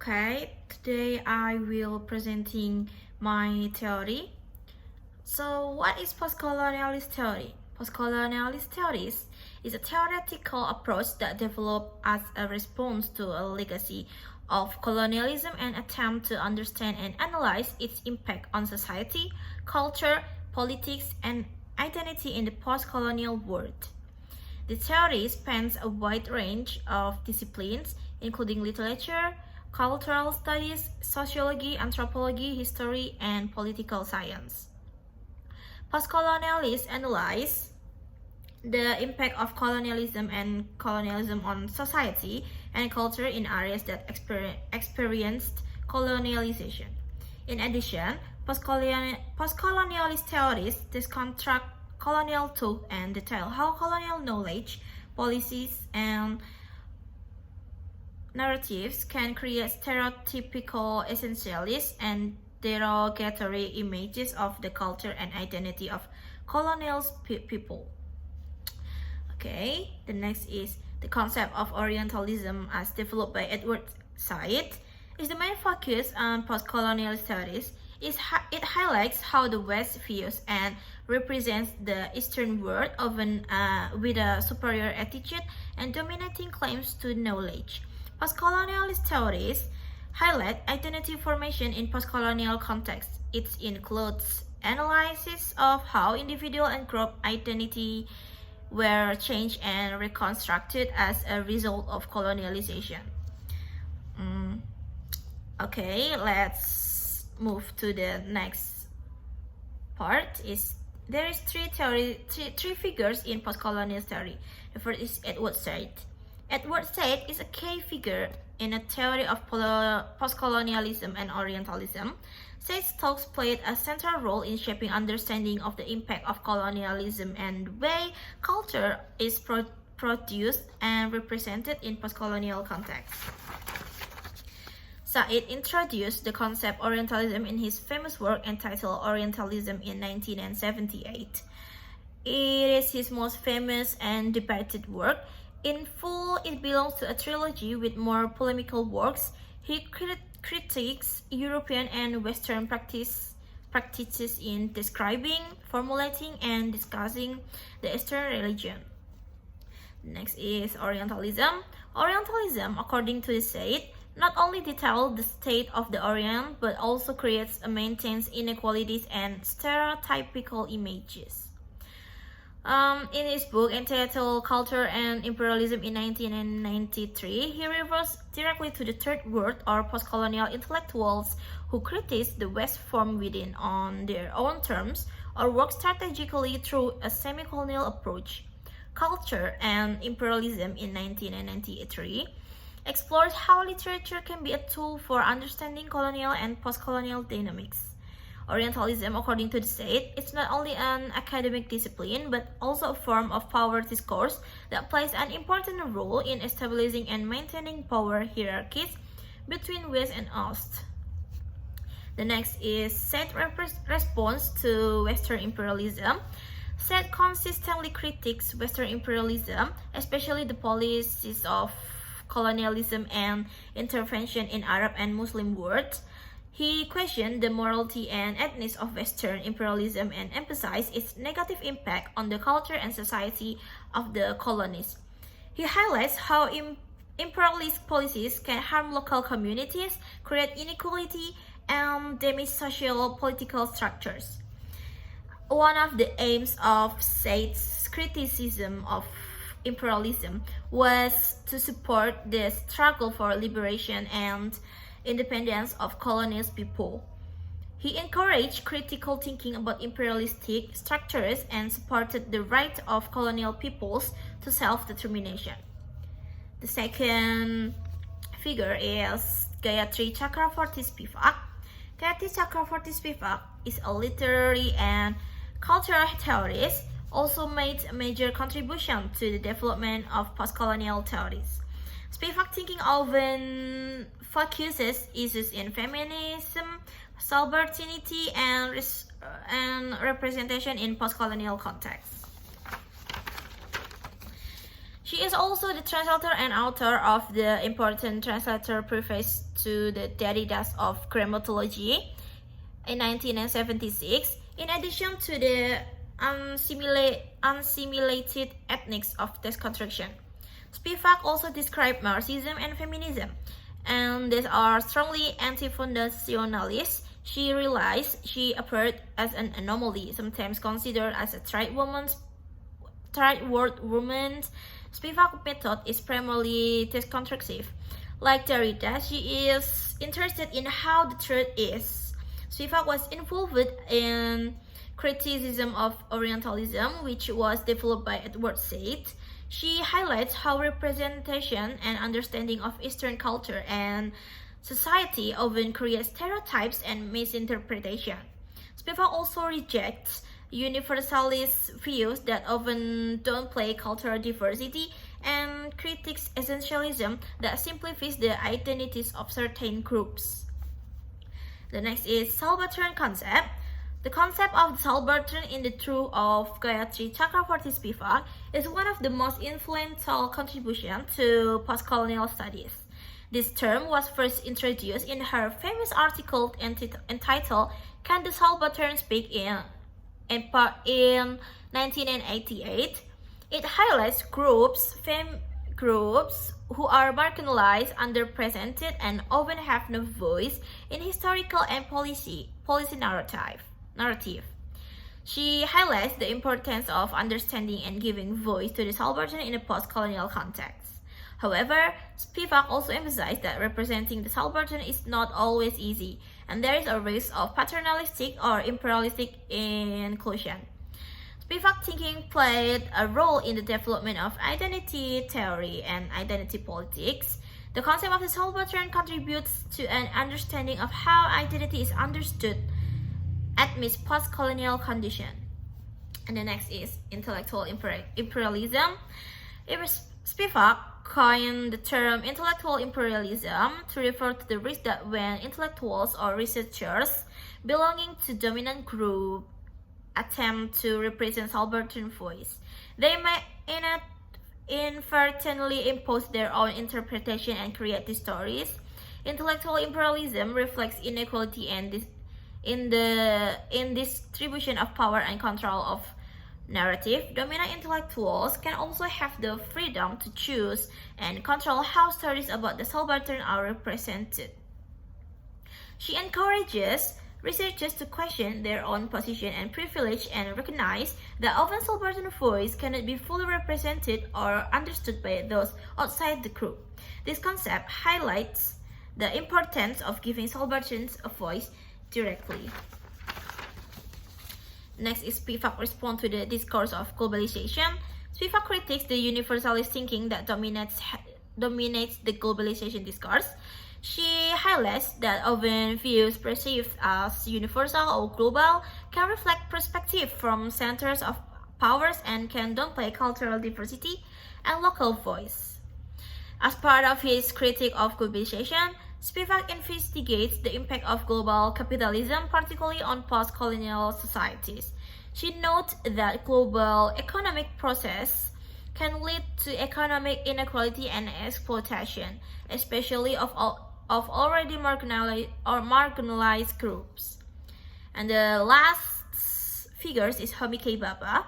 Okay, today I will presenting my theory. So what is postcolonialist theory? Postcolonialist theories is a theoretical approach that developed as a response to a legacy of colonialism and attempt to understand and analyze its impact on society, culture, politics, and identity in the post-colonial world. The theory spans a wide range of disciplines, including literature, cultural studies, sociology, anthropology, history, and political science. Postcolonialists analyze the impact of colonialism on society and culture in areas that experienced colonialization. In addition, postcolonialist theories deconstruct colonial thought and detail how colonial knowledge, policies, and narratives can create stereotypical, essentialist, and derogatory images of the culture and identity of colonial people. Okay, the next is the concept of Orientalism as developed by Edward Said is the main focus on post-colonial studies. It highlights how the West views and represents the Eastern world, often with a superior attitude and dominating claims to knowledge. Postcolonialist theories highlight identity formation in postcolonial contexts. It includes analysis of how individual and group identity were changed and reconstructed as a result of colonialization. Okay, let's move to the next part. There is three figures in postcolonial theory. The first is Edward Said. Edward Said is a key figure in a theory of postcolonialism and Orientalism. Said's talks played a central role in shaping understanding of the impact of colonialism and the way culture is produced and represented in postcolonial contexts. Said introduced the concept Orientalism in his famous work entitled Orientalism in 1978. It is his most famous and debated work. In full, it belongs to a trilogy with more polemical works. He critiques European and Western practices in describing, formulating, and discussing the Eastern religion. Next is Orientalism. Orientalism, according to the Said, not only details the state of the Orient, but also creates and maintains inequalities and stereotypical images. In his book entitled Culture and Imperialism in 1993, he refers directly to the Third World or post-colonial intellectuals who criticize the West from within on their own terms or work strategically through a semi-colonial approach. Culture and Imperialism in 1993 explores how literature can be a tool for understanding colonial and post-colonial dynamics. Orientalism, according to the Said, is not only an academic discipline but also a form of power discourse that plays an important role in establishing and maintaining power hierarchies between West and East. The next is Said's response to Western imperialism. Said consistently critiques Western imperialism, especially the policies of colonialism and intervention in Arab and Muslim worlds. He questioned the morality and ethics of Western imperialism and emphasized its negative impact on the culture and society of the colonies. He highlights how imperialist policies can harm local communities, create inequality, and damage social political structures. One of the aims of Said's criticism of imperialism was to support the struggle for liberation and independence of colonized people. He encouraged critical thinking about imperialistic structures and supported the right of colonial peoples to self-determination. The second figure is Gayatri Chakravarti Spivak. Gayatri Chakravarti Spivak is a literary and cultural theorist, also made a major contribution to the development of postcolonial theories. Spivak thinking often focuses issues in feminism, subalternity, and representation in postcolonial contexts. She is also the translator and author of the important translator preface to the Derridas of Grammatology in 1976, in addition to the unsimilated ethnics of deconstruction. Spivak also described Marxism and feminism, and these are strongly anti-fundationalist. She realized she appeared as an anomaly, sometimes considered as a trite word woman. Spivak's method is primarily deconstructive. Like Derrida, she is interested in how the truth is. Spivak was involved in criticism of Orientalism, which was developed by Edward Said. She highlights how representation and understanding of Eastern culture and society often create stereotypes and misinterpretation. Spivak also rejects universalist views that often downplay cultural diversity and critiques essentialism that simplifies the identities of certain groups. The next is subaltern concept. The concept of the subaltern in the truth of Gayatri Chakravarti Spivak is one of the most influential contributions to postcolonial studies. This term was first introduced in her famous article entitled "Can the Subaltern Speak?" in 1988. It highlights groups who are marginalized, underrepresented, and often have no voice in historical and policy narrative. She highlights the importance of understanding and giving voice to the subaltern in a post-colonial context. However, Spivak also emphasized that representing the subaltern is not always easy, and there is a risk of paternalistic or imperialistic inclusion. Spivak thinking played a role in the development of identity theory and identity politics. The concept of the subaltern contributes to an understanding of how identity is understood amidst post-colonial condition. And the next is intellectual imperialism. Spivak coined the term intellectual imperialism to refer to the risk that when intellectuals or researchers belonging to dominant group attempt to represent subaltern voice, they may inadvertently impose their own interpretation and create these stories. Intellectual imperialism reflects inequality and in distribution of power and control of narrative. Dominant intellectuals can also have the freedom to choose and control how stories about the subaltern are represented. She encourages researchers to question their own position and privilege and recognize that often subaltern voice cannot be fully represented or understood by those outside the group. This concept highlights the importance of giving subalterns a voice directly. Next is Spivak response to the discourse of globalization. Spivak critiques the universalist thinking that dominates the globalization discourse. She highlights that often views perceived as universal or global can reflect perspective from centers of powers and can downplay cultural diversity and local voice. As part of his critique of globalization, Spivak investigates the impact of global capitalism, particularly on post-colonial societies. She notes that global economic process can lead to economic inequality and exploitation, especially of already marginalized groups. And the last figure is Homi Bhabha.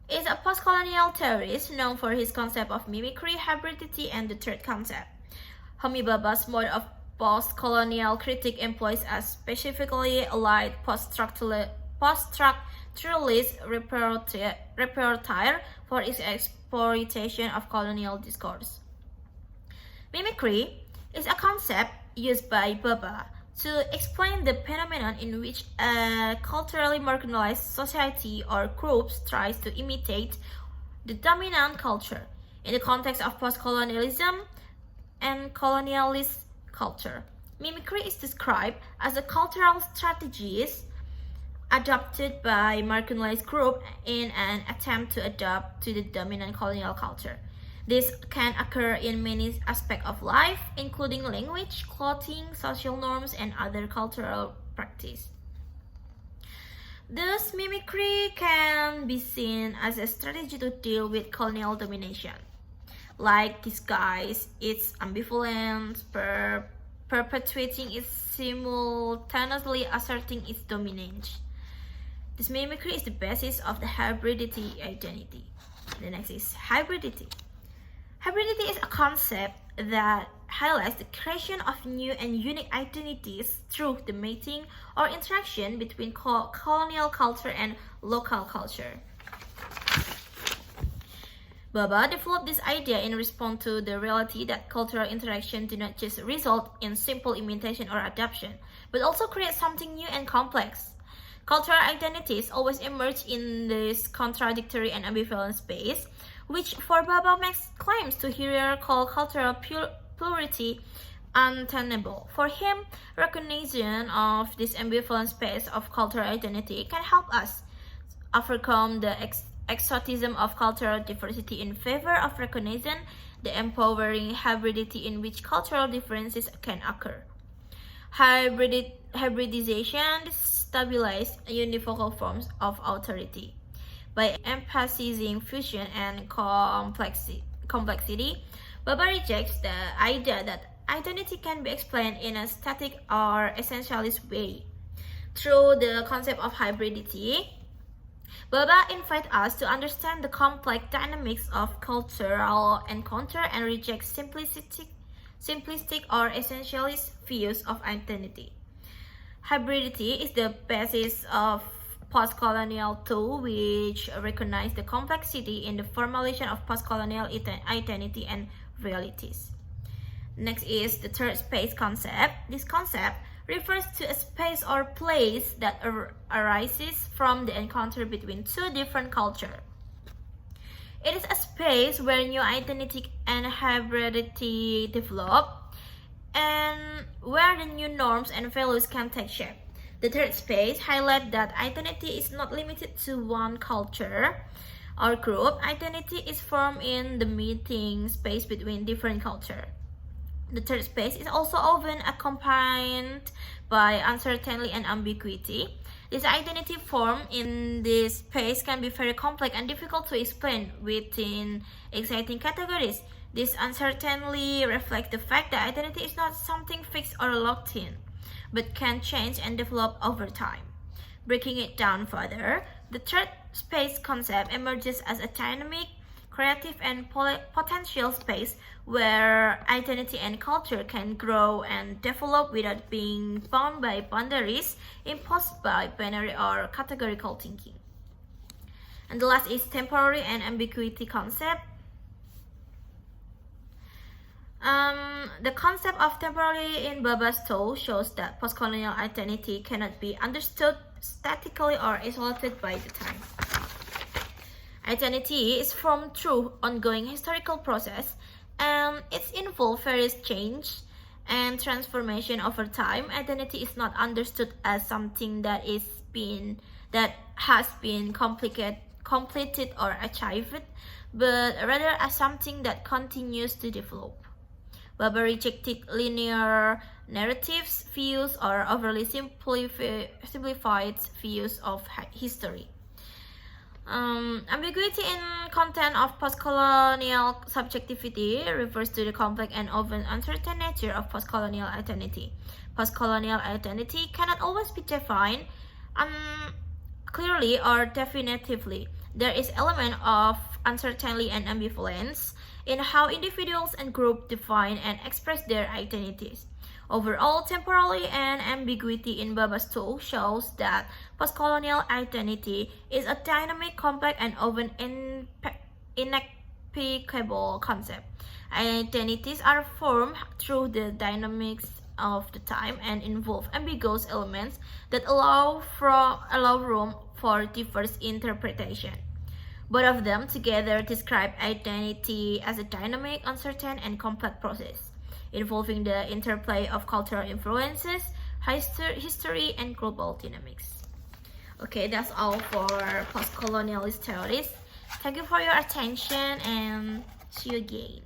Is a post-colonial theorist known for his concept of mimicry, hybridity, and the third concept. Homi Bhabha's mode of post-colonial critique employs a specifically allied post-structuralist repertoire for its exploitation of colonial discourse. Mimicry is a concept used by Bhabha to explain the phenomenon in which a culturally marginalized society or group tries to imitate the dominant culture in the context of post-colonialism and colonialist culture. Mimicry is described as a cultural strategies adopted by marginalized group in an attempt to adapt to the dominant colonial culture. This can occur in many aspects of life, including language, clothing, social norms, and other cultural practice. Thus, mimicry can be seen as a strategy to deal with colonial domination. like disguise its ambivalence, perpetuating its simultaneously asserting its dominance. This mimicry is the basis of the hybridity identity. The next is hybridity. Hybridity is a concept that highlights the creation of new and unique identities through the mating or interaction between colonial culture and local culture. Baba developed this idea in response to the reality that cultural interaction do not just result in simple imitation or adaptation, but also create something new and complex. Cultural identities always emerge in this contradictory and ambivalent space, which for Baba makes claims to hierarchical cultural plurality untenable. For him, recognition of this ambivalent space of cultural identity can help us overcome the exotism of cultural diversity in favor of recognition the empowering hybridity in which cultural differences can occur. Hybridization stabilizes univocal forms of authority. By emphasizing fusion and complexity, Baba rejects the idea that identity can be explained in a static or essentialist way. Through the concept of hybridity, Baba invites us to understand the complex dynamics of cultural encounter and reject simplistic or essentialist views of identity. Hybridity is the basis of post-colonial thought, which recognize the complexity in the formulation of post-colonial identity and realities. Next is the third space concept. This concept refers to a space or place that arises from the encounter between two different cultures. It is a space where new identity and hybridity develop, and where the new norms and values can take shape. The third space highlights that identity is not limited to one culture or group. Identity is formed in the meeting space between different cultures. The third space is also often accompanied by uncertainty and ambiguity. This identity formed in this space can be very complex and difficult to explain within exciting categories. This uncertainty reflects the fact that identity is not something fixed or locked in, but can change and develop over time. Breaking it down further, the third space concept emerges as a dynamic, creative, and potential space where identity and culture can grow and develop without being bound by boundaries imposed by binary or categorical thinking. And the last is temporary and ambiguity concept. The concept of temporality in Baba's thought shows that postcolonial identity cannot be understood statically or isolated by the time. Identity is formed through ongoing historical process, and it involves various change and transformation over time. Identity is not understood as something that has been completed or achieved, but rather as something that continues to develop. Baba rejected linear narratives, views, or overly simplified views of history. Ambiguity in content of postcolonial subjectivity refers to the complex and often uncertain nature of postcolonial identity. Postcolonial identity cannot always be defined clearly or definitively. There is element of uncertainty and ambivalence in how individuals and groups define and express their identities. Overall, temporality and ambiguity in Baba's thought shows that postcolonial identity is a dynamic, complex, and often inexplicable concept. Identities are formed through the dynamics of the time and involve ambiguous elements that allow room for diverse interpretation. Both of them together describe identity as a dynamic, uncertain, and complex process, involving the interplay of cultural influences, history, and global dynamics. Okay, that's all for post-colonialist theories. Thank you for your attention and see you again.